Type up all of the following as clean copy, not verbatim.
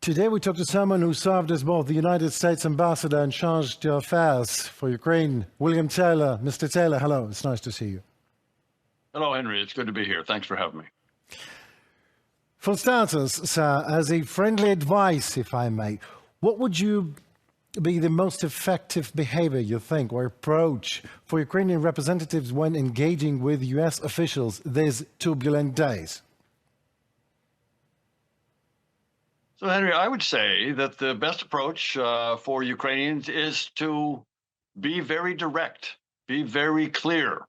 Today we talk to someone who served as both the United States ambassador and chargé d'affaires for Ukraine, William Taylor. Mr. Taylor, hello. It's nice to see you. Hello, Henry. It's good to be here. Thanks for having me. For starters, sir, as a friendly advice, if I may, what would you be the most effective behavior, you think, or approach for Ukrainian representatives when engaging with US officials these turbulent days? So, Henry, I would say that the best approach for Ukrainians is to be very direct, be very clear,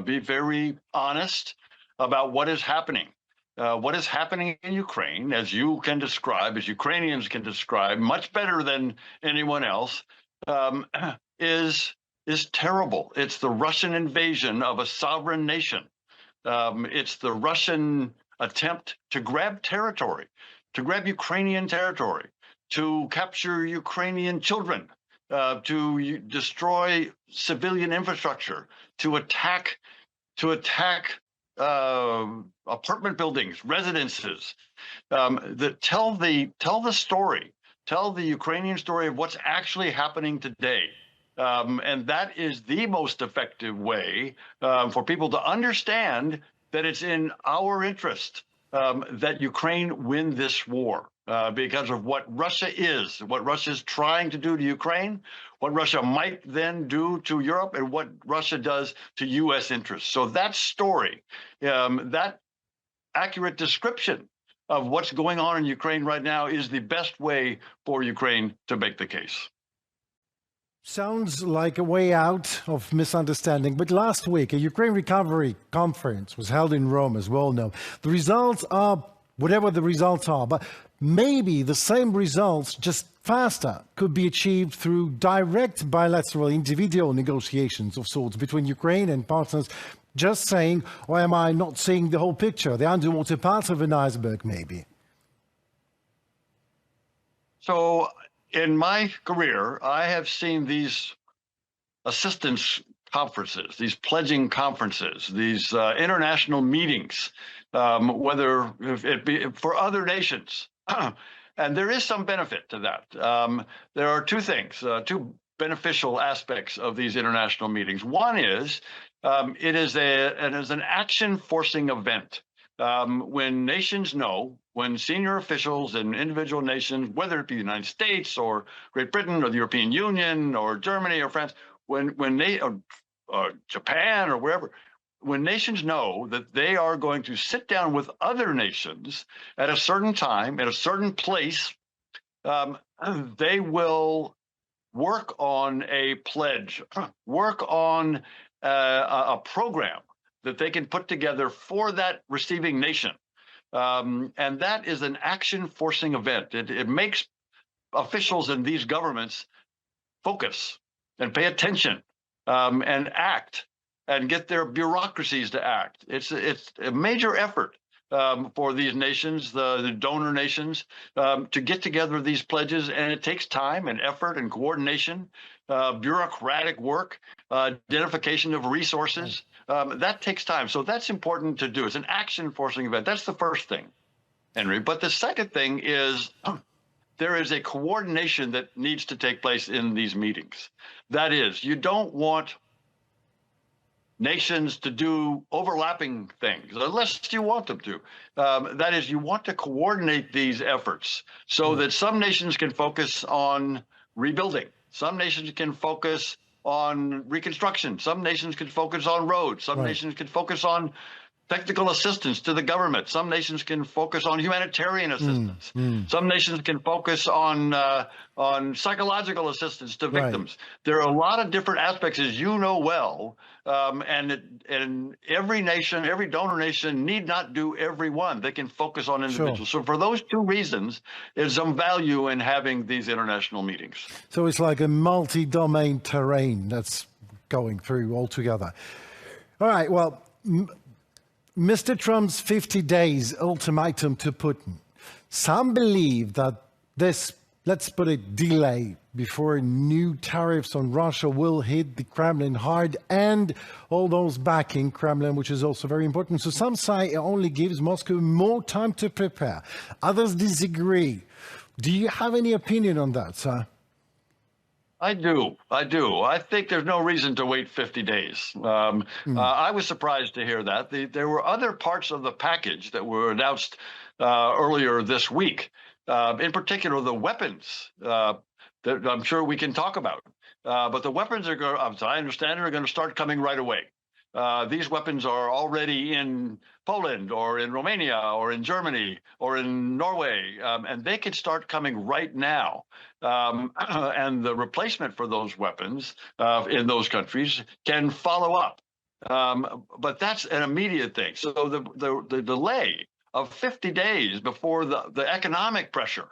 be very honest about what is happening. What is happening in Ukraine, as you can describe, as Ukrainians can describe, much better than anyone else, is terrible. It's the Russian invasion of a sovereign nation. It's the Russian attempt to grab territory, to grab Ukrainian territory, to capture Ukrainian children, to destroy civilian infrastructure, to attack apartment buildings, residences, that tell the story, tell the Ukrainian story of what's actually happening today. And that is the most effective way for people to understand that it's in our interest that Ukraine win this war because of what Russia is, what Russia is trying to do to Ukraine, what Russia might then do to Europe, and what Russia does to U.S. interests. So that story, that accurate description of what's going on in Ukraine right now is the best way for Ukraine to make the case. Sounds like a way out of misunderstanding, but last week a Ukraine recovery conference was held in Rome, as well known. The results are whatever the results are, but maybe the same results, just faster, could be achieved through direct bilateral individual negotiations of sorts between Ukraine and partners, just saying, or am I not seeing the whole picture, the underwater part of an iceberg maybe? So in my career, I have seen these assistance conferences, these pledging conferences, these international meetings, whether it be for other nations. And there is some benefit to that. There are two things, two beneficial aspects of these international meetings. One is it is an action-forcing event. When nations know, when senior officials in individual nations, whether it be the United States or Great Britain or the European Union or Germany or France, when they or Japan or wherever, when nations know that they are going to sit down with other nations at a certain time, at a certain place, they will work on a pledge, work on a program that they can put together for that receiving nation. And that is an action-forcing event. It makes officials in these governments focus and pay attention and act and get their bureaucracies to act. It's a major effort for these nations, the donor nations, to get together these pledges, and it takes time and effort and coordination, bureaucratic work, identification of resources. That takes time. So that's important to do. It's an action-forcing event. That's the first thing, Henry. But the second thing is there is a coordination that needs to take place in these meetings. That is, you don't want nations to do overlapping things unless you want them to. That is, you want to coordinate these efforts so that some nations can focus on rebuilding. Some nations can focus on reconstruction. Some nations can focus on roads. Some nations can focus on technical assistance to the government. Some nations can focus on humanitarian assistance. Some nations can focus on psychological assistance to victims. There are a lot of different aspects, as you know well, and every nation, every donor nation need not do every one. They can focus on individuals. So for those two reasons, there's some value in having these international meetings. So it's like a multi-domain terrain that's going through altogether. All right, well, Mr. Trump's 50 days ultimatum to Putin. Some believe that this, let's put it, delay before new tariffs on Russia will hit the Kremlin hard, and all those backing Kremlin, which is also very important. So some say it only gives Moscow more time to prepare. Others disagree. Do you have any opinion on that, sir? I do. I think there's no reason to wait 50 days. I was surprised to hear that. There were other parts of the package that were announced earlier this week, in particular the weapons that I'm sure we can talk about. But the weapons are going, as I understand, are going to start coming right away. These weapons are already in Poland or in Romania or in Germany or in Norway, and they can start coming right now. And the replacement for those weapons in those countries can follow up. But that's an immediate thing. So the delay of 50 days before the economic pressure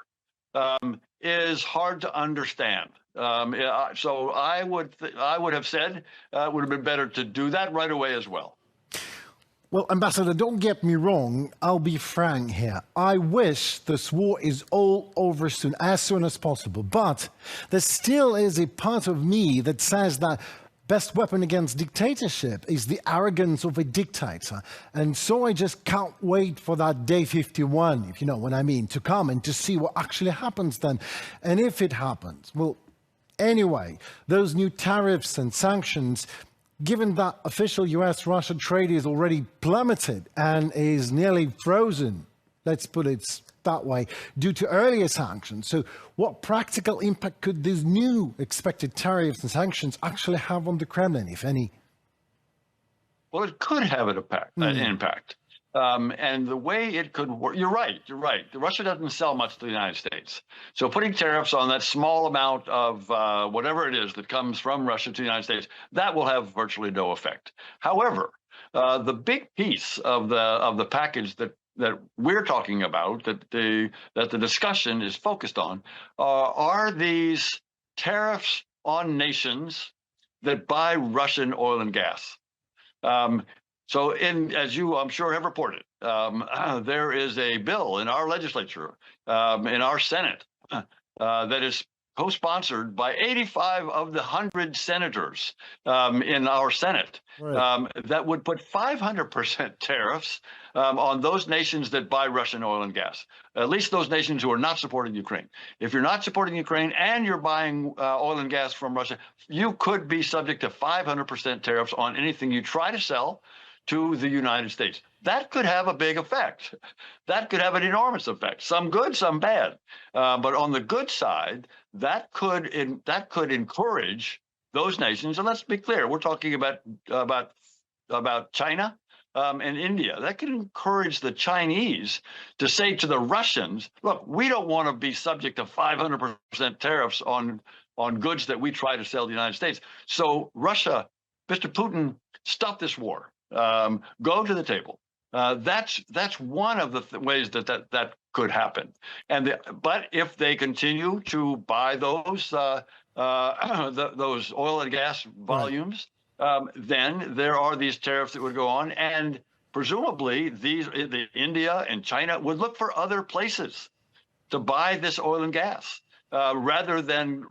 is hard to understand. So I would have said it would have been better to do that right away as well. Well, Ambassador, don't get me wrong. I'll be frank here. I wish this war is all over soon as possible. But there still is a part of me that says that best weapon against dictatorship is the arrogance of a dictator. And so I just can't wait for that day 51, if you know what I mean, to come and to see what actually happens then. And if it happens, well, anyway, those new tariffs and sanctions, given that official US-Russia trade is already plummeted and is nearly frozen, let's put it that way, due to earlier sanctions. So what practical impact could these new expected tariffs and sanctions actually have on the Kremlin, if any? Well, it could have an impact. And the way it could work, you're right. Russia doesn't sell much to the United States. So putting tariffs on that small amount of whatever it is that comes from Russia to the United States, that will have virtually no effect. However, the big piece of the package that we're talking about, that the discussion is focused on, are these tariffs on nations that buy Russian oil and gas. So as you, I'm sure, have reported, there is a bill in our legislature, in our Senate, that is co-sponsored by 85 of the 100 senators in our Senate, right, that would put 500% tariffs on those nations that buy Russian oil and gas, at least those nations who are not supporting Ukraine. If you're not supporting Ukraine and you're buying oil and gas from Russia, you could be subject to 500% tariffs on anything you try to sell to the United States. That could have a big effect. That could have an enormous effect. Some good, some bad. But on the good side, that could encourage those nations. And let's be clear, we're talking about China and India. That could encourage the Chinese to say to the Russians, look, we don't want to be subject to 500% tariffs on goods that we try to sell to the United States. So Russia, Mr. Putin, stop this war. Go to the table. That's one of the ways that could happen. But if they continue to buy those oil and gas volumes, then there are these tariffs that would go on, and presumably India and China would look for other places to buy this oil and gas rather than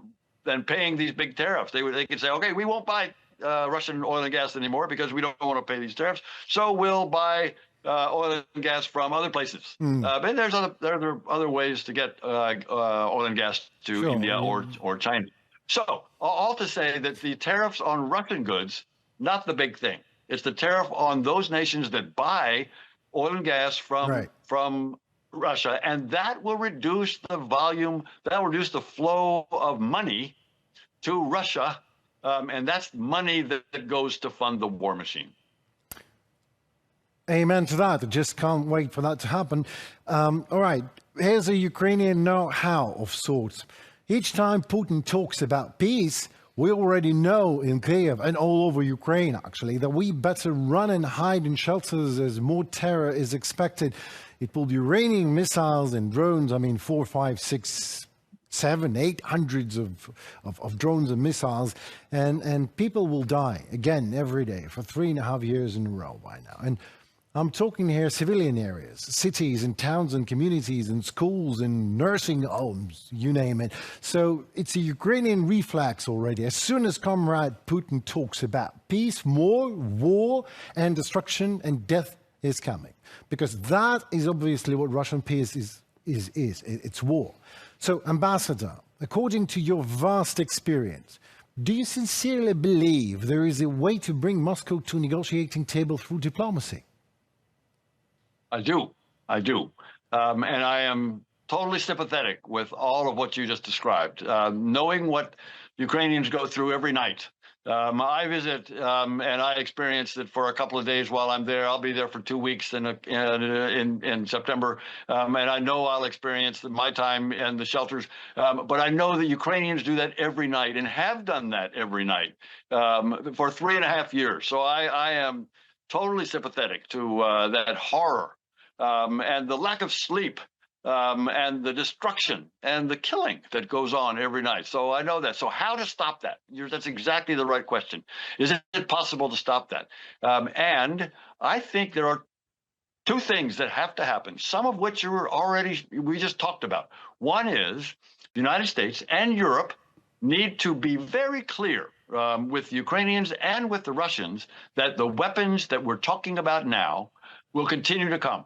paying these big tariffs. They could say, okay, we won't buy Russian oil and gas anymore because we don't want to pay these tariffs. So we'll buy oil and gas from other places. But there are other ways to get oil and gas to India or China. So all to say that the tariffs on Russian goods, not the big thing. It's the tariff on those nations that buy oil and gas from Russia, and that will reduce the volume, that will reduce the flow of money to Russia. And that's money that goes to fund the war machine. Amen to that. I just can't wait for that to happen. All right, here's a Ukrainian know-how of sorts. Each time Putin talks about peace, we already know in Kyiv and all over Ukraine, actually, that we better run and hide in shelters as more terror is expected. It will be raining missiles and drones. I mean, 4, 5, 6, 7, 8 hundreds of drones and missiles, and people will die again every day for 3.5 years in a row by now. And I'm talking here civilian areas, cities and towns and communities and schools and nursing homes, you name it. So it's a Ukrainian reflex already. As soon as Comrade Putin talks about peace, more war and destruction and death is coming. Because that is obviously what Russian peace is it's war. So, Ambassador, according to your vast experience, do you sincerely believe there is a way to bring Moscow to a negotiating table through diplomacy? I do. I do. And I am totally sympathetic with all of what you just described. Knowing what Ukrainians go through every night. I visit and I experienced it for a couple of days while I'm there. I'll be there for 2 weeks in September, and I know I'll experience my time in the shelters. But I know that Ukrainians do that every night and have done that every night for 3.5 years. So I am totally sympathetic to that horror and the lack of sleep and the destruction and the killing that goes on every night. So I know that. So how to stop that? That's exactly the right question. Is it possible to stop that? And I think there are two things that have to happen, some of which we just talked about. One is the United States and Europe need to be very clear with the Ukrainians and with the Russians that the weapons that we're talking about now will continue to come.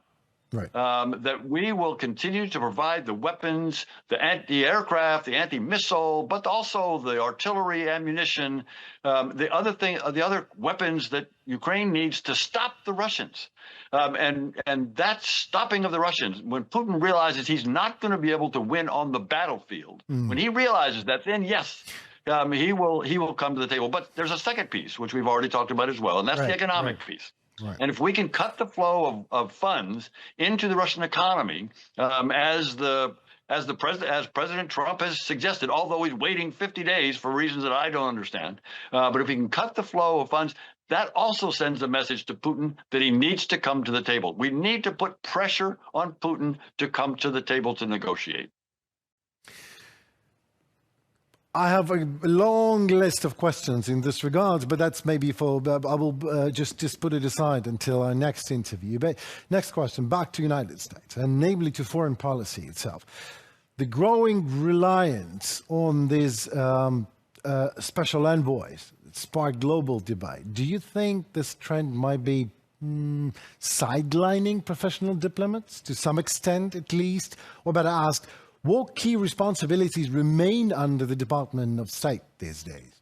Right. That we will continue to provide the weapons, the anti-aircraft, the anti-missile, but also the artillery, ammunition, the other weapons that Ukraine needs to stop the Russians. And that stopping of the Russians, when Putin realizes he's not going to be able to win on the battlefield, when he realizes that, then yes, he will come to the table. But there's a second piece, which we've already talked about as well, and that's the economic piece. Right. And if we can cut the flow of funds into the Russian economy, as President Trump has suggested, although he's waiting 50 days for reasons that I don't understand, but if we can cut the flow of funds, that also sends a message to Putin that he needs to come to the table. We need to put pressure on Putin to come to the table to negotiate. I have a long list of questions in this regard, but that's maybe I will just put it aside until our next interview. But next question, back to United States, and namely to foreign policy itself. The growing reliance on these special envoys sparked global debate. Do you think this trend might be sidelining professional diplomats to some extent, at least? Or better asked, what key responsibilities remain under the Department of State these days?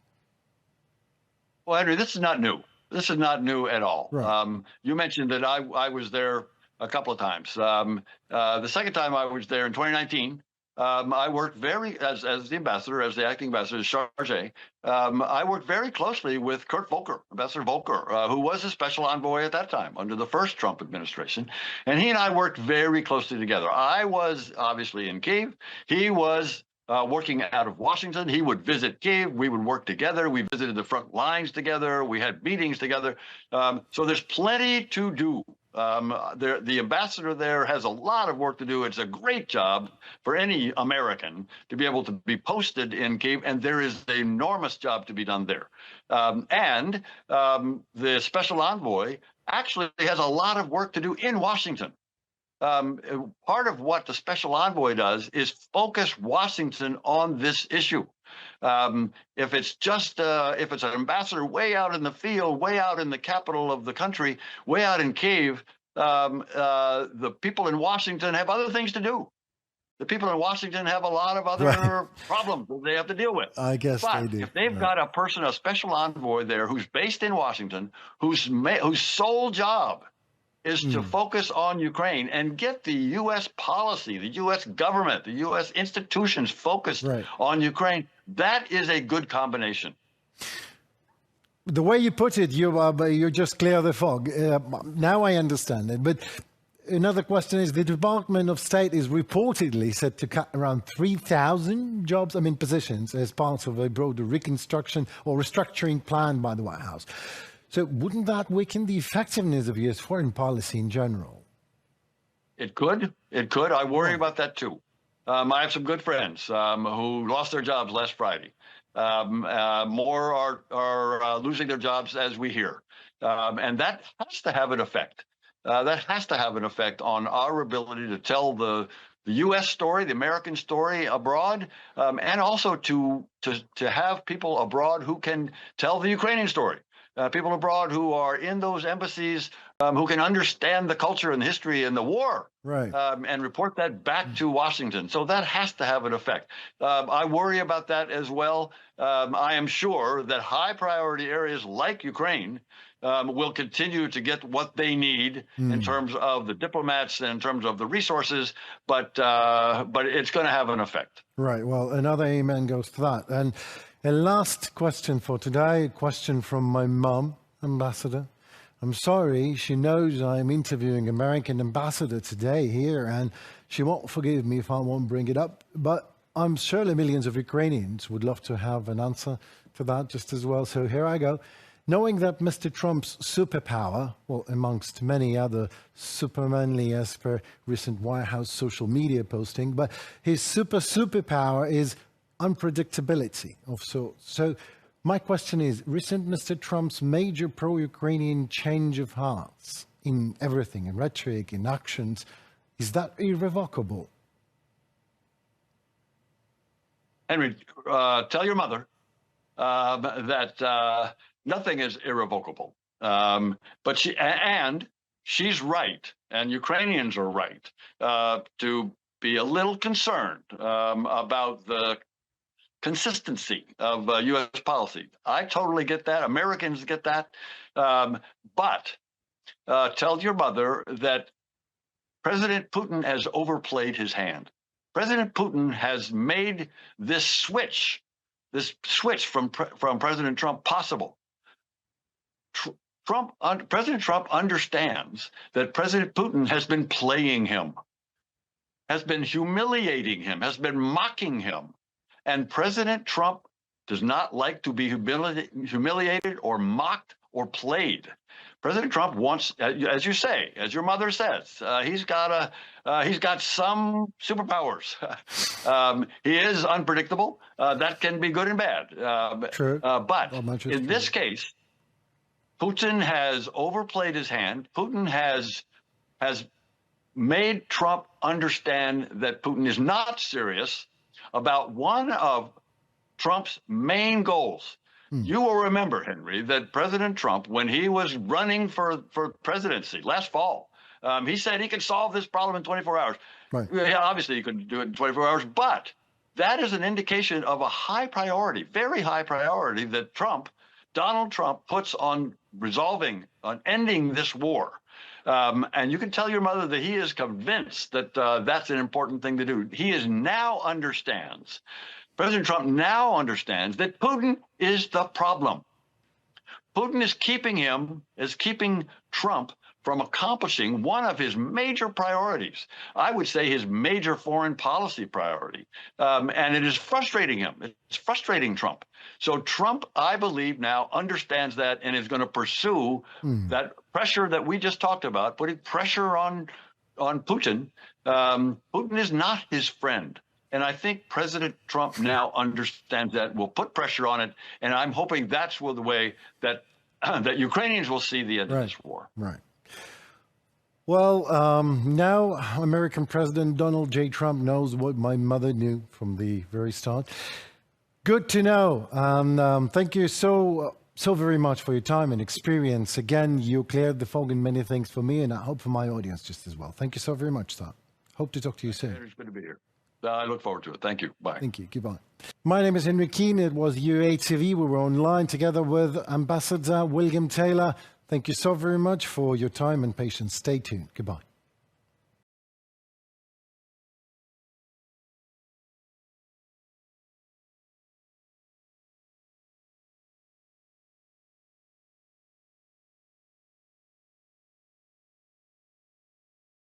Well, Henry, this is not new. This is not new at all. Right. You mentioned that I was there a couple of times. The second time I was there in 2019, I worked as the ambassador, as the acting ambassador, chargé. I worked very closely with Kurt Volker, Ambassador Volker, who was a special envoy at that time under the first Trump administration. And he and I worked very closely together. I was obviously in Kyiv. He was working out of Washington. He would visit Kyiv. We would work together. We visited the front lines together. We had meetings together. So there's plenty to do. The ambassador there has a lot of work to do. It's a great job for any American to be able to be posted in Kyiv, and there is an enormous job to be done there. And the special envoy actually has a lot of work to do in Washington. Part of what the special envoy does is focus Washington on this issue. If it's an ambassador way out in the field, way out in the capital of the country, way out in Kyiv, the people in Washington have other things to do. The people in Washington have a lot of other problems that they have to deal with. I guess they do. If they've got a special envoy there who's based in Washington, whose sole job is to focus on Ukraine and get the U.S. policy, the U.S. government, the U.S. institutions focused on Ukraine, that is a good combination. The way you put it, you just clear the fog. Now I understand it. But another question is, the Department of State is reportedly set to cut around 3,000 positions as part of a broader reconstruction or restructuring plan by the White House. So wouldn't that weaken the effectiveness of U.S. foreign policy in general? It could. It could. I worry about that too. I have some good friends who lost their jobs last Friday. More are losing their jobs as we hear. And that has to have an effect. That has to have an effect on our ability to tell the U.S. story, the American story abroad, and also to have people abroad who can tell the Ukrainian story. people abroad who are in those embassies, who can understand the culture and the history and the war, Right. and report that back to Washington. So that has to have an effect. I worry about that as well. I am sure that high priority areas like Ukraine will continue to get what they need in terms of the diplomats and in terms of the resources, but it's going to have an effect. Right. Well, another amen goes to that. And a last question for today, a question from my mum, Ambassador. I'm sorry, she knows I'm interviewing American ambassador today here, and she won't forgive me if I won't bring it up. But I'm surely millions of Ukrainians would love to have an answer to that just as well. So here I go. Knowing that Mr. Trump's superpower, well, amongst many other supermanly as per recent White House social media posting, but his superpower is unpredictability of sorts. So my question is, recent Mr. Trump's major pro-Ukrainian change of hearts in everything, in rhetoric, in actions, is that irrevocable? Henry, tell your mother that nothing is irrevocable. But she's right, and Ukrainians are right to be a little concerned about the consistency of U.S. policy. I totally get that. Americans get that. But tell your mother that President Putin has overplayed his hand. President Putin has made this switch from President Trump possible. President Trump understands that President Putin has been playing him, has been humiliating him, has been mocking him. And President Trump does not like to be humiliated or mocked or played. President Trump wants, as you say, as your mother says, he's got some superpowers. He is unpredictable. That can be good and bad. True. But in this case, Putin has overplayed his hand. Putin has made Trump understand that Putin is not serious about one of Trump's main goals. You will remember, Henry, that President Trump, when he was running for presidency last fall, he said he could solve this problem in 24 hours. Right. Yeah, obviously, he couldn't do it in 24 hours, but that is an indication of a high priority, very high priority that Donald Trump puts on ending this war. And you can tell your mother that he is convinced that that's an important thing to do. President Trump now understands that Putin is the problem. Putin is keeping Trump from accomplishing one of his major priorities. I would say his major foreign policy priority. And it is frustrating him. It's frustrating Trump. So Trump, I believe, now understands that and is going to pursue that pressure that we just talked about, putting pressure on Putin. Putin is not his friend. And I think President Trump now understands that, will put pressure on it. And I'm hoping that's the way that Ukrainians will see the end of this war. Right. Well, now American President Donald J. Trump knows what my mother knew from the very start. Good to know. And thank you so very much for your time and experience. Again, you cleared the fog in many things for me, and I hope for my audience just as well. Thank you so very much, sir. Hope to talk to you soon. It's good to be here. I look forward to it. Thank you. Bye. Thank you. Goodbye. My name is Henry Keane. It was UATV. We were online together with Ambassador William Taylor. Thank you so very much for your time and patience. Stay tuned. Goodbye.